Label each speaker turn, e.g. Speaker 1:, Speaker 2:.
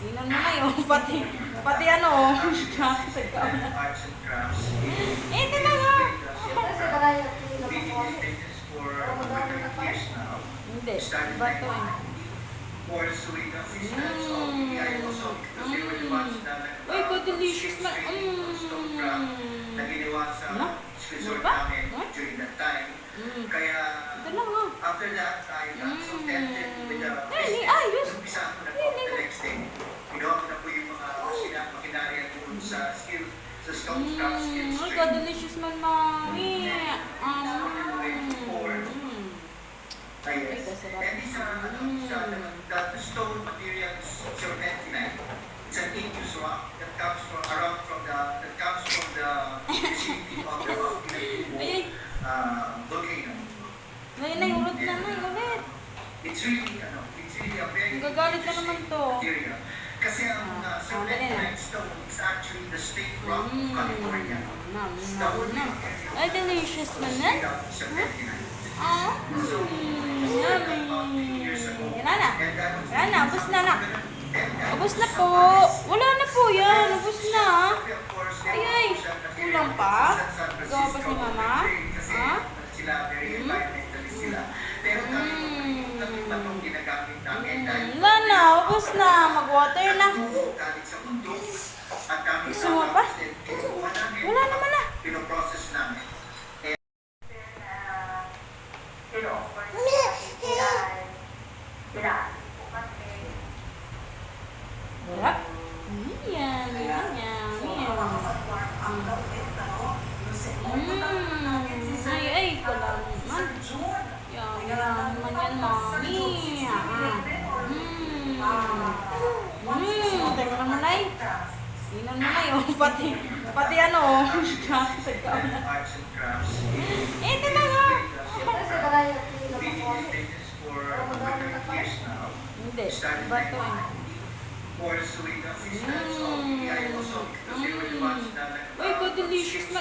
Speaker 1: Inan mo na yun. Pati ano. Ito na nga. Hindi. Iba to eh. Uy, ko delicious na.
Speaker 2: Na ginawa sa resort
Speaker 1: Diba?
Speaker 2: namin during that time. Kaya
Speaker 1: Ito na nga.
Speaker 2: after that, I got so tempted with the
Speaker 1: ayos.
Speaker 2: umpisa ko na po the next day. Ginawa ko na po yung mga makinarya doon sa skill, sa stone craft skill
Speaker 1: Uy,
Speaker 2: stream.
Speaker 1: ko delicious man, mami.
Speaker 2: Yes. And this, the stone material is serpentinite. It's an aqueous rock that comes from the vicinity of the volcano.
Speaker 1: Nay, ulot na, nay, ulit.
Speaker 2: It's really a very
Speaker 1: Gagalit ka naman to.
Speaker 2: material. Kasi ang serpentinite stone is actually the state rock of California.
Speaker 1: Ay, delicious man na.
Speaker 2: Made out of serpentinite.
Speaker 1: Yummy. Yan na. Yan na, ubos na na. Ubos na po. Wala na po yan. Ubos na. Ay, kulang pa. Gawa pa si mama. Ha?
Speaker 2: Sila, very environmentalist sila. Pero kami batong ginagamit namin dahil
Speaker 1: Wala na, ubos na. Mag-water na.
Speaker 2: galing sa mundo at kami
Speaker 1: Gusto mo pa?
Speaker 2: kinukuha namin,
Speaker 1: Wala naman na.
Speaker 2: pinoprocess namin.
Speaker 1: Wala. Yan, yan, yan. Ay, kulang naman. Yan naman yan, mami. Teka naman ay. Inan mo na yun. Pati ano.
Speaker 2: Arts and crafts.
Speaker 1: Ito na nga.
Speaker 2: For over 30 years now.
Speaker 1: Hindi. Iba to eh.
Speaker 2: For Sweden assistance of PI also because they were the ones na
Speaker 1: Uy, ko delicious na.